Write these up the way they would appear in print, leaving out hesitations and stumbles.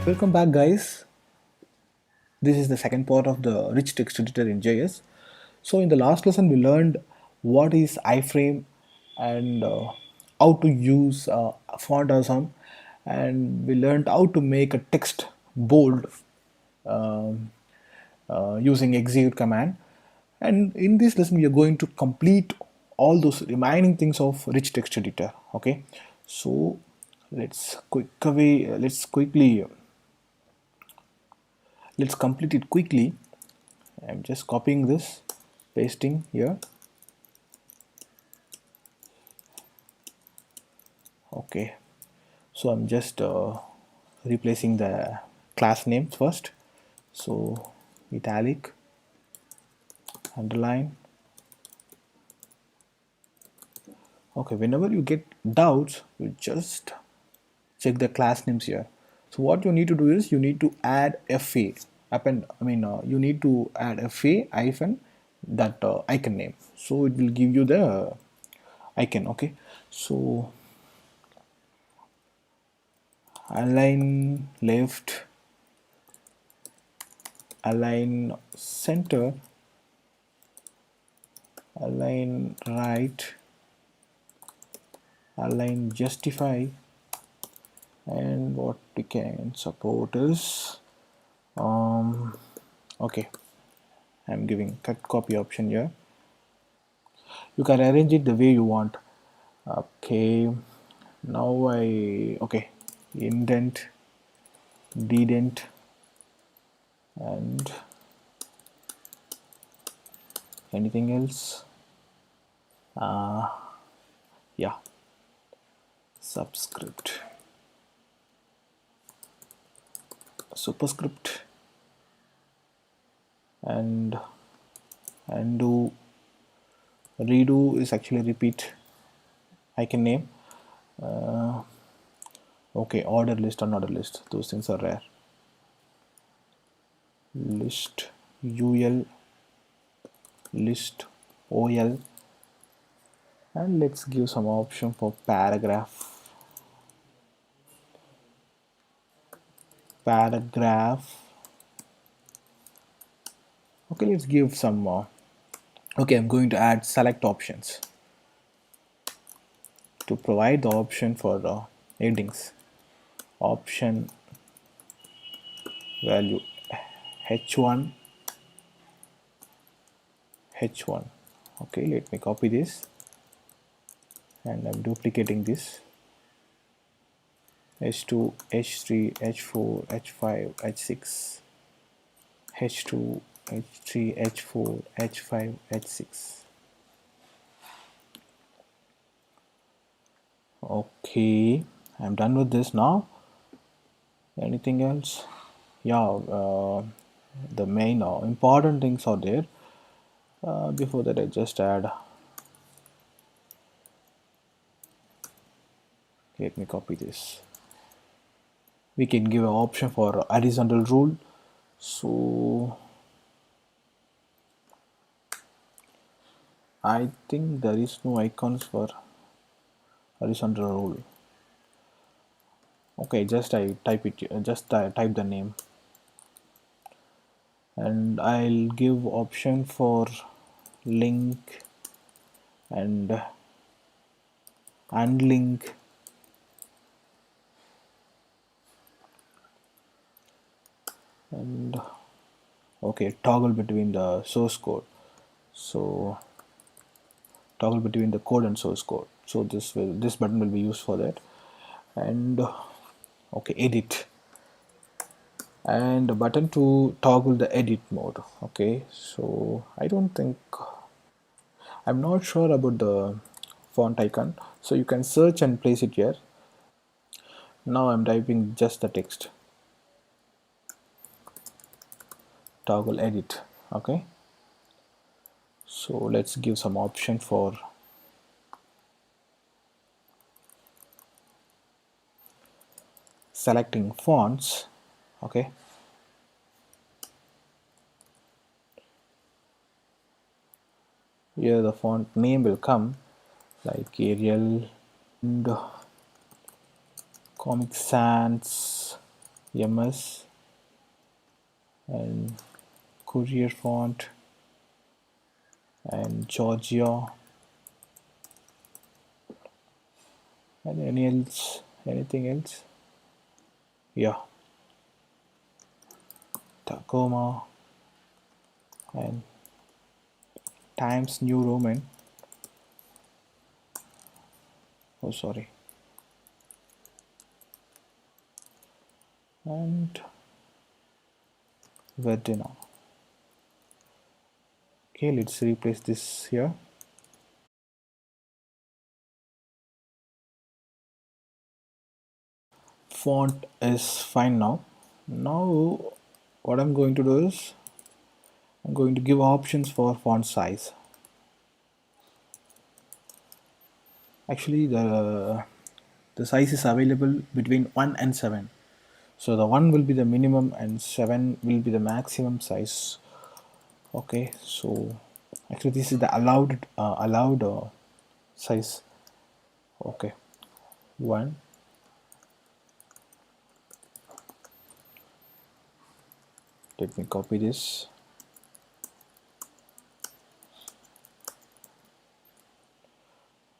Welcome back, guys. This is the second part of the rich text editor in JS. So in the last lesson we learned what is iframe and how to use font awesome, and we learned how to make a text bold um, using execute command. And in this lesson we are going to complete all those remaining things of rich text editor. Okay, so let's complete it quickly. I'm just copying this, pasting here. Okay, so I'm just replacing the class names first. So italic, underline. Okay, whenever you get doubts, you just check the class names here. So what you need to do is you need to add fa append. You need to add fa hyphen that icon name. So it will give you the icon. Okay, so align left, align center, align right, align justify, and what we can support is okay, I'm giving cut copy option here. You can arrange it the way you want. Okay, now okay, indent, dedent, and anything else. Yeah, subscript, superscript, and undo. Redo is actually repeat icon name. Okay, order list or not a list, those things are rare. List ul, list ol, and let's give some option for paragraph. Okay, let's give some more. Okay, I'm going to add select options to provide the option for headings. Option value h1, h1. Okay, let me copy this, and I'm duplicating this. h2, h3, h4, h5, h6, h2, h3, h4, h5, h6. Okay, I'm done with this now. Anything else? Yeah, the main important things are there. Before that, I just add. Let me copy this. We can give an option for horizontal rule. So I think there is no icons for horizontal rule. Okay, just I type it. Just type the name, and I'll give option for link and unlink. And okay, toggle between the source code. So toggle between the code and source code. So this button will be used for that. And okay, edit, and a button to toggle the edit mode. Okay, so I don't think, I'm not sure about the font icon, so you can search and place it here. Now I'm typing just the text, toggle edit. Okay, so let's give some option for selecting fonts. Okay, here the font name will come, like Arial and Comic Sans, MS, and Courier font, and Georgia, and anything else? Yeah, Tacoma, and Times New Roman. Oh, sorry. And Verdina. Okay, let's replace this here. Font is fine now. Now, what I'm going to do is I'm going to give options for font size. Actually, the size is available between 1 and 7. So the 1 will be the minimum and 7 will be the maximum size. Okay, so actually this is the allowed size. Okay, 1. Let me copy this.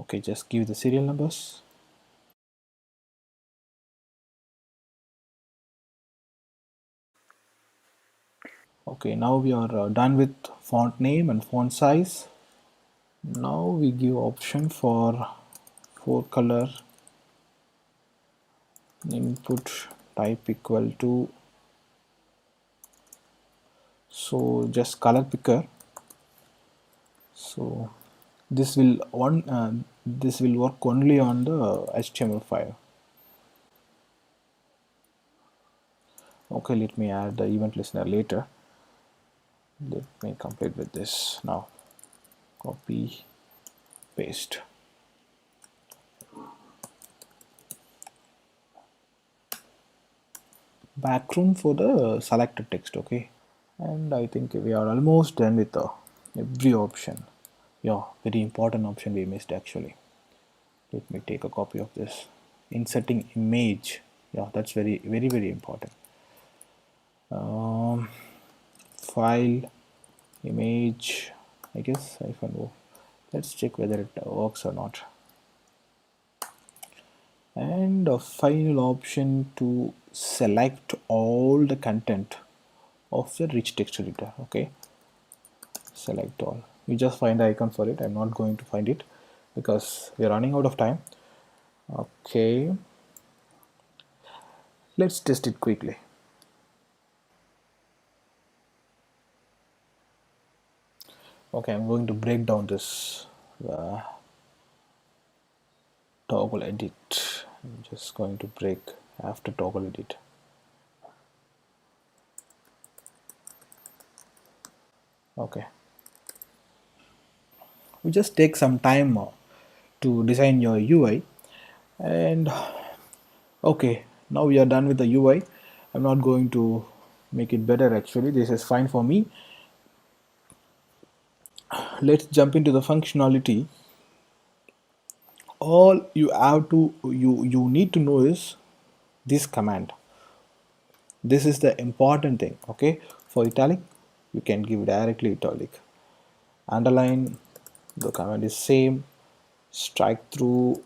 Okay, just give the serial numbers. Okay, now we are done with font name and font size. Now we give option for color input type equal to, so just color picker. So this will work only on the HTML file. Okay, let me add the event listener later. Let me complete with this now. Copy, paste. Background for the selected text. Okay, and I think we are almost done with every option. Yeah, very important option we missed actually. Let me take a copy of this. Inserting image. Yeah, that's very important. um, File, image, I guess -o. Let's check whether it works or not. And a final option to select all the content of the rich text editor. Okay, select all. You just find the icon for it. I'm not going to find it because we're running out of time. Okay, let's test it quickly. Okay, I'm going to break down this toggle edit. I'm just going to break after toggle edit. Okay, we just take some time to design your UI, and okay, now we are done with the UI. I'm not going to make it better actually. This is fine for me. Let's jump into the functionality. All you need to know is this command. This is the important thing. Okay, for italic you can give directly italic. Underline, the command is same. Strike through,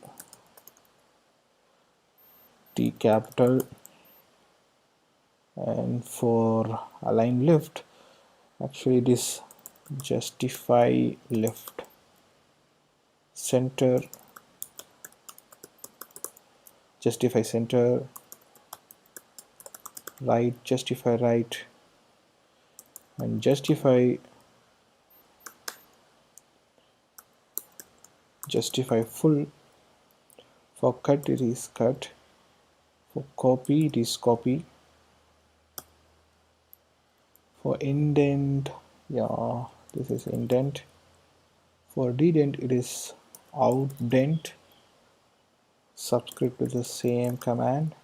T capital. And for align left, actually it is justify left. Center, justify center. Right, justify right. And justify full. For cut it is cut. For copy it is copy. For indent, yeah, this is indent. For dedent it is outdent. Subscript with the same command.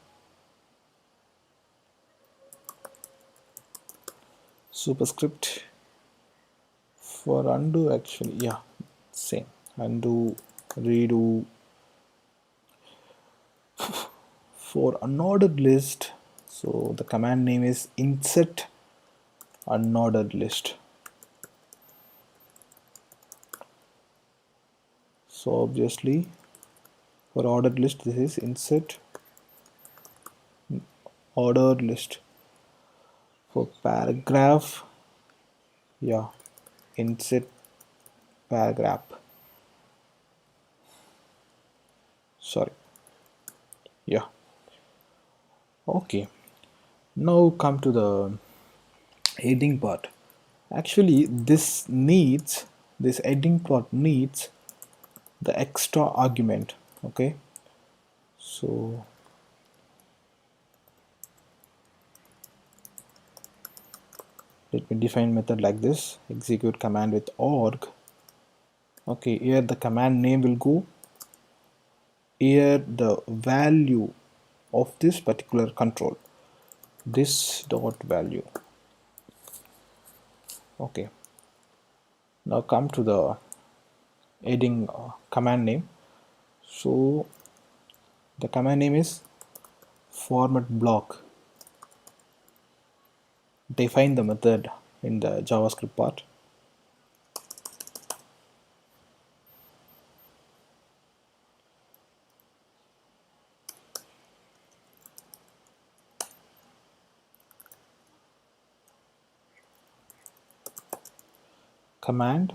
Superscript. For undo, actually, yeah, same. Undo redo for unordered list. So the command name is insert unordered list. So obviously for ordered list this is insert ordered list. For paragraph, yeah, insert paragraph. Sorry, yeah. Okay, now come to the heading part. Actually, this heading part needs the extra argument. Okay, so let me define method like this: execute command with org. Okay, here the command name will go. Here the value of this particular control, this dot value. Okay, now come to the heading command name. So the command name is format block. Define the method in the JavaScript part. Command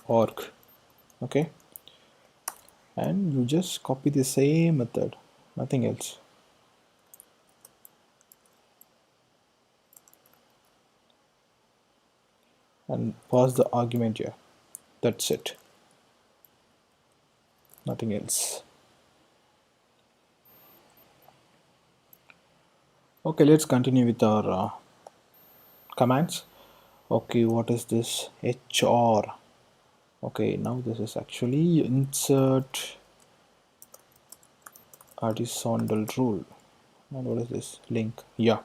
org. Okay, and you just copy the same method, nothing else. And pass the argument here. That's it, nothing else. Okay, let's continue with our commands. Okay, what is this HR? Okay, now this is actually insert horizontal rule. And what is this link? Yeah,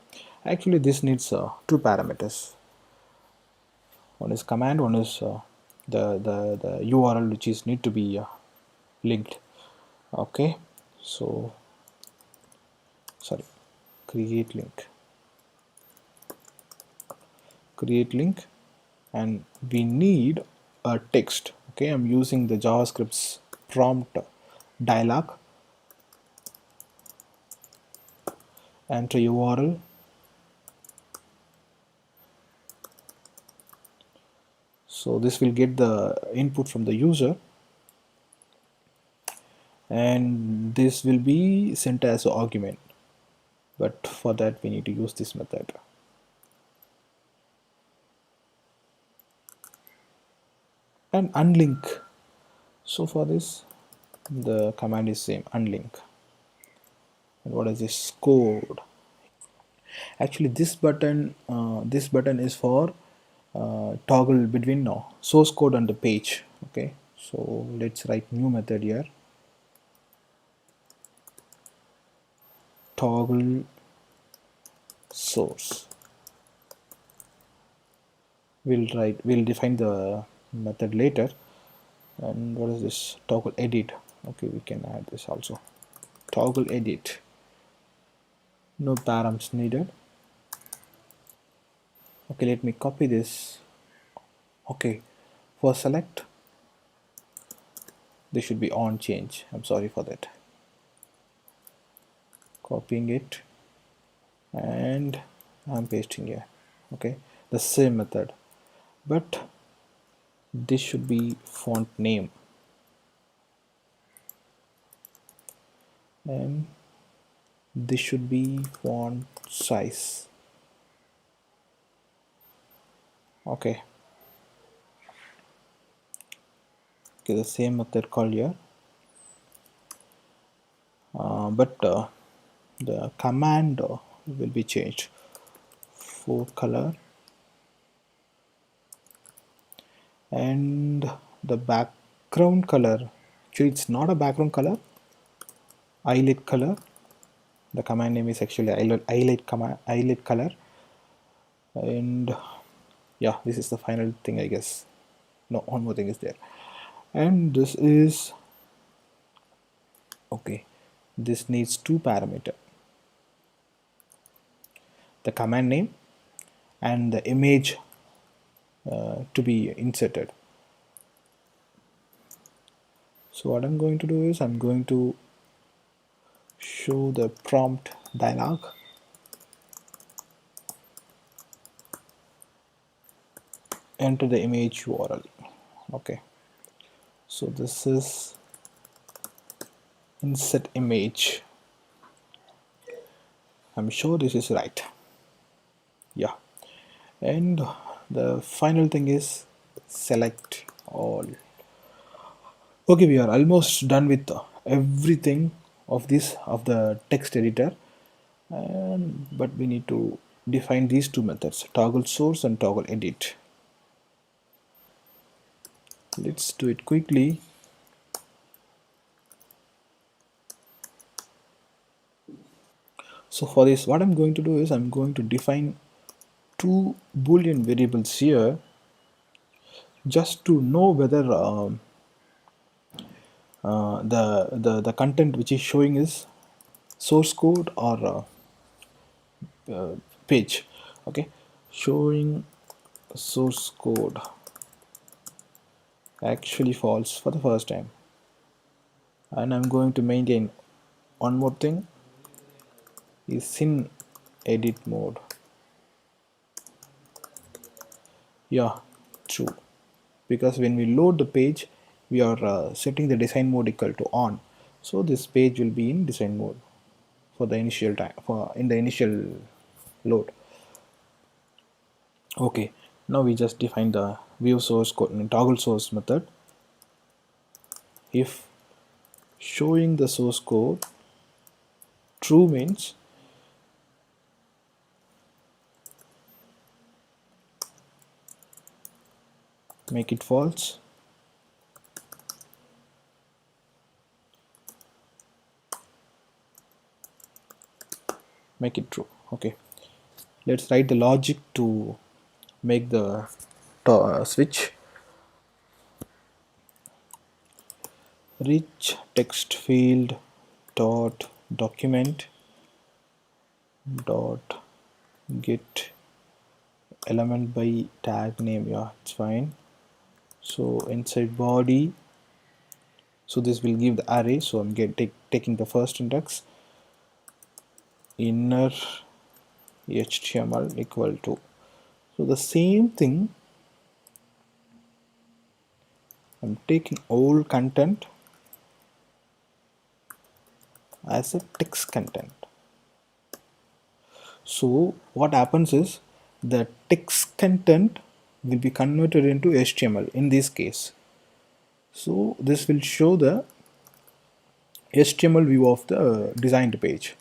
actually this needs two parameters. One is command, one is the URL which is need to be linked. Okay, so sorry, create link, and we need a text. Okay, I'm using the JavaScript's prompt dialog. Enter URL. So this will get the input from the user, and this will be sent as an argument, but for that we need to use this method. And unlink. So for this the command is same, unlink. And what is this code? Actually this button is for toggle between source code and the page. Okay, so let's write new method here, toggle source. We'll define the method later. And what is this toggle edit? Okay, we can add this also, toggle edit. No params needed. Okay, let me copy this. Okay, for select this should be on change. I'm sorry for that. Copying it and I'm pasting here. Okay, the same method, but this should be font name, and this should be font size. Okay, the same method called here, but the command will be changed. For color, and the background color, actually it's not a background color, highlight color. The command name is actually highlight color. And yeah, this is the final thing, I guess. No, one more thing is there, and this is Okay, this needs two parameter, the command name and the image to be inserted. So what I'm going to do is I'm going to show the prompt dialog, enter the image URL. Okay, so this is insert image. I'm sure this is right. Yeah, and the final thing is select all. Okay, we are almost done with everything of this of the text editor, but we need to define these two methods, toggle source and toggle edit. Let's do it quickly. So for this, what I'm going to do is I'm going to define two boolean variables here, just to know whether the content which is showing is source code or page. Okay, showing source code actually false for the first time, and I'm going to maintain one more thing is in edit mode. Yeah, true, because when we load the page we are setting the design mode equal to on, so this page will be in design mode for the initial time, for in the initial load. Okay, now we just define the view source code and toggle source method. If showing the source code true means make it false, make it true. Okay, let's write the logic to make the switch. Rich text field dot document dot get element by tag name. Yeah, it's fine. So inside body, so this will give the array, so I'm taking the first index, inner HTML equal to, so the same thing, I'm taking all content as a text content. So what happens is the text content will be converted into HTML in this case. So this will show the HTML view of the designed page,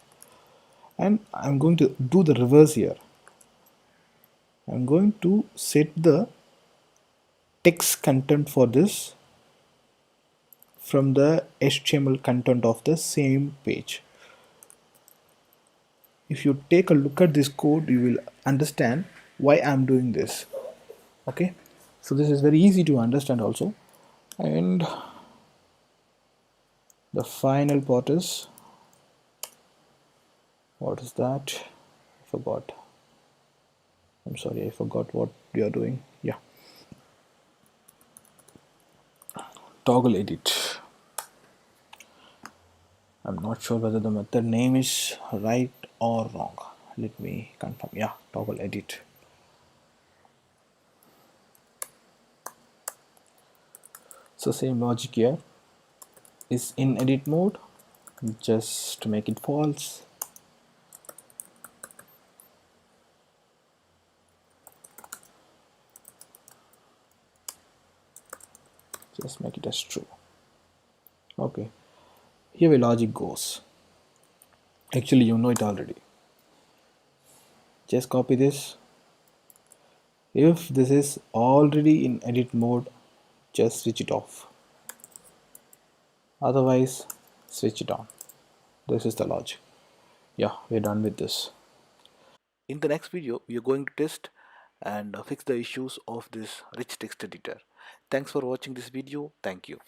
and I'm going to do the reverse here. I'm going to set the text content for this from the HTML content of the same page. If you take a look at this code, you will understand why I'm doing this. Okay, so this is very easy to understand also. And the final part is, what is that? I forgot. I'm sorry, I forgot what we are doing. Yeah, toggle edit. I'm not sure whether the method name is right or wrong. Let me confirm. Yeah, toggle edit. So same logic here, is in edit mode, just make it false. Just make it as true. Okay, here where logic goes. Actually, you know it already. Just copy this. If this is already in edit mode, just switch it off. Otherwise, switch it on. This is the logic. Yeah, we're done with this. In the next video, we are going to test and fix the issues of this rich text editor. Thanks for watching this video. Thank you.